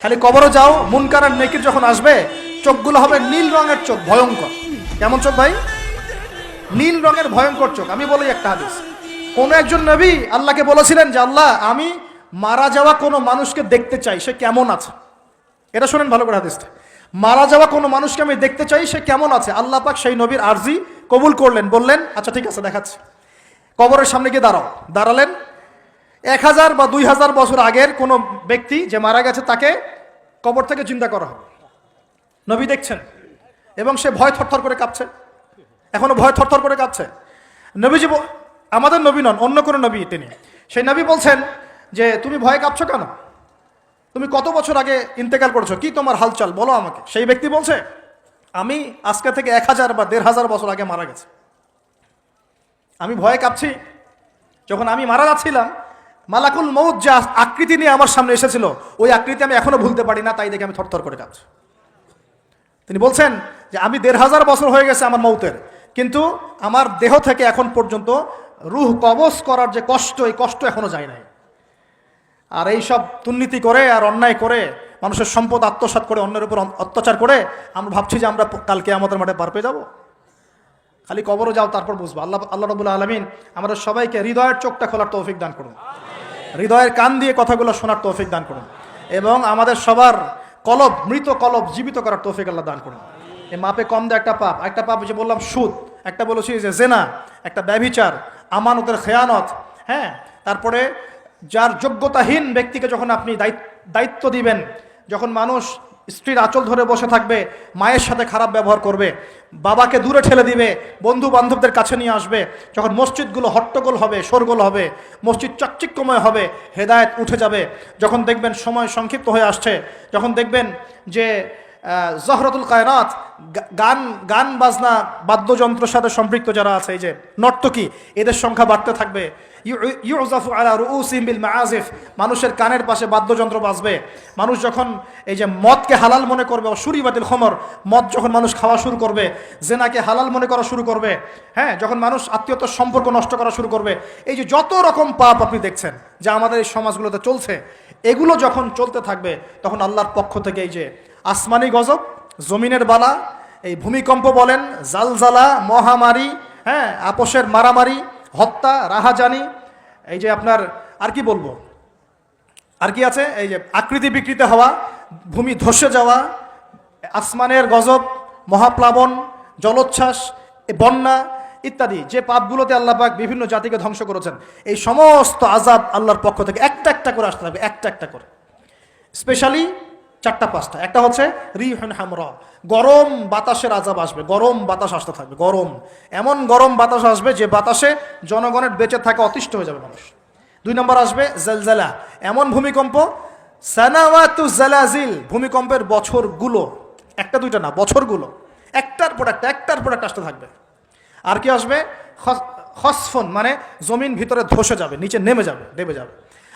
খালি কবরে যাও, মুনকার আর নেকির যখন আসবে চোখগুলো হবে নীল রঙের চোখ, ভয়ঙ্কর। কেমন চোখ ভাই? নীল রঙের ভয়ঙ্কর চোখ। আমি বলি একটা হাদিস, কোন একজন নবী আল্লাহকে বলেছিলেন যে আল্লাহ, আমি মারা যাওয়া কোনো মানুষকে দেখতে চাই, সে কেমন আছে। এটা শোনেন ভালো করে হাদিসটা, মারা যাওয়া কোনো মানুষকে আমি দেখতে চাই, সে কেমন আছে। আল্লাহ পাক সেই নবীর আরজি কবুল করলেন, বললেন আচ্ছা ঠিক আছে দেখাচ্ছি। কবরের সামনে গিয়ে দাঁড়ালেন। 1000 বা 2000 বছর আগের কোনো ব্যক্তি যে মারা গেছে তাকে কবর থেকে চিন্তা করা হবে। নবী দেখছেন এবং সে ভয় থরথর করে কাঁপছে, এখনো ভয় থরথর করে কাঁপছে। নবীজি, আমাদের নবী নন, অন্য কোনো নবী তিনি, সেই নবী বলছেন যে তুমি ভয় কাঁপছো কেন? তুমি কত বছর আগে ইন্তেকাল করেছো, কি তোমার হালচাল বলো আমাকে। সেই ব্যক্তি বলছে আমি আজকে থেকে 1000 বা 1500 বছর আগে মারা গেছে। আমি ভয়ে কাঁপছি। যখন আমি মারা যাচ্ছিলাম, মালাকুল মউত যে আকৃতি নিয়ে আমার সামনে এসেছিল, ওই আকৃতি আমি এখনো ভুলতে পারি না, তাই দেখে আমি থরথর করে কাঁপছি। তিনি বলছেন যে আমি 1500 বছর হয়ে গেছে আমার মউতের, কিন্তু আমার দেহ থেকে এখন পর্যন্ত রূহ কবজ করার যে কষ্ট, এই কষ্ট এখনো যায় নাই। আর এই সব দুর্নীতি করে আর অন্যায় করে মানুষের সম্পদ আত্মসাৎ করে অন্যের উপর অত্যাচার করে আমরা ভাবছি যে আমরা কালকে আমাদের মাঠে পার পেয়ে যাবো। খালি কবরে যাও, তারপর বুঝবো। আল্লাহ রাব্বুল আলামিন আমাদের সবাইকে হৃদয়ের চোখটা খোলার তৌফিক দান করুন, হৃদয়ের কান দিয়ে কথাগুলো শোনার তৌফিক দান করুন, এবং আমাদের সবার কলব, মৃত কলব জীবিত করার তৌফিক আল্লাহ দান করুন। এই মাপে কম দেয় একটা পাপ যে বললাম সুদ, একটা বলেছি যে জেনা, একটা ব্যভিচার, আমানতের খেয়ানত, হ্যাঁ। তারপরে যার যোগ্যতাহীন ব্যক্তিকে যখন আপনি দায়িত্ব দিবেন, যখন মানুষ স্ত্রীর আঁচল ধরে বসে থাকবে, মায়ের সাথে খারাপ ব্যবহার করবে, বাবাকে দূরে ঠেলে দিবে, বন্ধু বান্ধবদের কাছে নিয়ে আসবে, যখন মসজিদগুলো হট্টগোল হবে, শোরগোল হবে, মসজিদ চাকচিক্যময় হবে, হেদায়েত উঠে যাবে, যখন দেখবেন সময় সংক্ষিপ্ত হয়ে আসছে, যখন দেখবেন যে জহরতুল কায়নাত, গান বাজনা বাদ্যযন্ত্রের সাথে সম্পৃক্ত যারা আছে, এই যে নর্তকী, এদের সংখ্যা বাড়তে থাকবে। ইউজাফু আলা রুউসিহিম বিল মাআজিফ, মানুষের কানের পাশে বাদ্যযন্ত্র বাজবে। মানুষ যখন এই যে মদকে হালাল মনে করবে, শুরিবাতিল খমর, মদ যখন মানুষ খাওয়া শুরু করবে, জেনাকে হালাল মনে করা শুরু করবে, হ্যাঁ, যখন মানুষ আত্মীয়তার সম্পর্ক নষ্ট করা শুরু করবে, এই যে যত রকম পাপ আপনি দেখছেন যা আমাদের এই সমাজগুলোতে চলছে, এগুলো যখন চলতে থাকবে, তখন আল্লাহর পক্ষ থেকে এই যে আসমানি গজব, জমিনের বালা, এই ভূমিকম্প বলেন, জালজালা, মহামারী, হ্যাঁ, আপোষের মারামারি, হত্যা, রাহাজানি, এই যে আপনার আর কি বলবো, আর কি আছে, এই যে আকৃতি বিকৃতি হওয়া, ভূমি ধসে যাওয়া, আসমানের গজব, মহাপ্লাবন, জলোচ্ছ্বাস, বন্যা ইত্যাদি, যে পাপগুলোতে আল্লাহ পাক বিভিন্ন জাতিকে ধ্বংস করেছেন, এই সমস্ত আযাব আল্লাহর পক্ষ থেকে একটা একটা করে আসতে থাকবে, একটা একটা করে। স্পেশালি 4-5টা। একটা হচ্ছে রিহুন হামরা, গরম বাতাসের আযাব আসবে, গরম বাতাস আসতে থাকবে, গরম, এমন গরম বাতাস আসবে যে বাতাসে জনগণের বেঁচে থাকা অতিষ্ঠ হয়ে যাবে মানুষ। 2 নম্বর আসবে জালজালা, এমন ভূমিকম্প, সানাওয়াতু জালাজিল, ভূমিকম্পের বছরগুলো, একটা দুইটা না, বছরগুলো একটার পর একটা আসতে থাকবে। আর কি আসবে? খসফন, মানে জমিন ভিতরে ধসে যাবে, নিচে নেমে যাবে।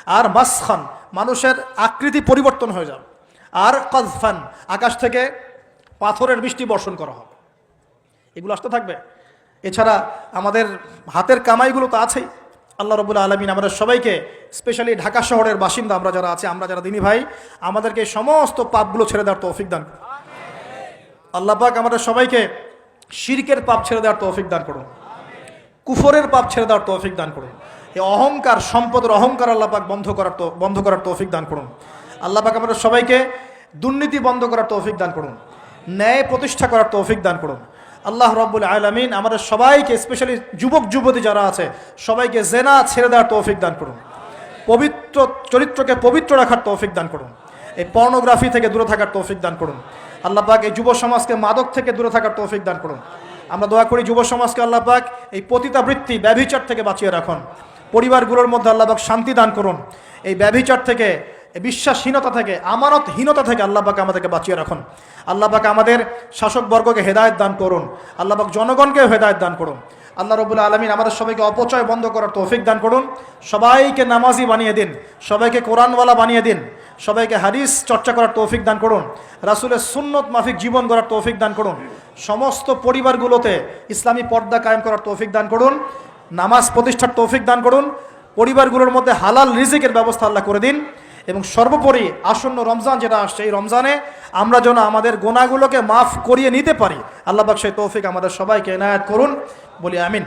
আর মাসখান, মানুষের আকৃতি পরিবর্তন হয়ে যাবে। আর কাযফান, আকাশ থেকে পাথরের বৃষ্টি বর্ষণ করা হবে। এগুলো আসতে থাকবে। এছাড়া আমাদের হাতের কামাইগুলো তো আছেই। আল্লাহ রাব্বুল আলামিন আমাদের সবাইকে, স্পেশালি ঢাকা শহরের বাসিন্দা আমরা যারা আছি, আমরা যারা দিনী ভাই, আমাদেরকে সমস্ত পাপগুলো ছেড়ে দেওয়ার তৌফিক দান করুন। আল্লাহ পাক আমাদের সবাইকে শিরকের পাপ ছেড়ে দেওয়ার তৌফিক দান করুন, কুফরের পাপ ছেড়ে দেওয়ার তৌফিক দান করুন। এই অহংকার, সম্পদের অহংকার আল্লাহ পাক বন্ধ করার তৌফিক দান করুন। আল্লাহ পাক আমাদের সবাইকে দুর্নীতি বন্ধ করার তৌফিক দান করুন, ন্যায় প্রতিষ্ঠা করার তৌফিক দান করুন। আল্লাহ রাব্বুল আলামিন আমাদের সবাইকে, স্পেশালি যুবক যুবতী যারা আছে, সবাইকে জেনা ছেড়ে দেওয়ার তৌফিক দান করুন, পবিত্র চরিত্রকে পবিত্র রাখার তৌফিক দান করুন, এই পর্নোগ্রাফি থেকে দূরে থাকার তৌফিক দান করুন। আল্লাহ পাক এই যুব সমাজকে মাদক থেকে দূরে থাকার তৌফিক দান করুন। আমরা দোয়া করি যুব সমাজকে আল্লাহ পাক এই পতিতাবৃত্তি, ব্যভিচার থেকে বাঁচিয়ে রাখুন। পরিবারগুলোর মধ্যে আল্লাহ পাক শান্তি দান করুন। এই ব্যভিচার থেকে, বিশ্বাসহীনতা থেকে, আমানতহীনতা থেকে আল্লাহ পাক আমাদেরকে বাঁচিয়ে রাখুন। আল্লাহ পাক আমাদের শাসকবর্গকে হেদায়েত দান করুন। আল্লাহ পাক জনগণকেও হেদায়েত দান করুন। আল্লাহ রাব্বুল আলামিন আমাদের সবাইকে অপচয় বন্ধ করার তৌফিক দান করুন। সবাইকে নামাজি বানিয়ে দিন, সবাইকে কোরআনওয়ালা বানিয়ে দিন, সবাইকে হাদিস চর্চা করার তৌফিক দান করুন, রাসূলের সুন্নত মাফিক জীবন গড়ার তৌফিক দান করুন। সমস্ত পরিবারগুলোতে ইসলামী পর্দা কায়েম করার তৌফিক দান করুন, নামাজ প্রতিষ্ঠার তৌফিক দান করুন। পরিবারগুলোর মধ্যে হালাল রিজিকের ব্যবস্থা আল্লাহ করে দিন। এবং সর্বোপরি আসন্ন রমজান যেটা আসছে, এই রমজানে আমরা যেন আমাদের গুনাহগুলোকে মাফ করিয়ে নিতে পারি। আল্লাহ পাক সেই তৌফিক আমাদের সবাইকে এনায়েত করুন, বলি আমিন।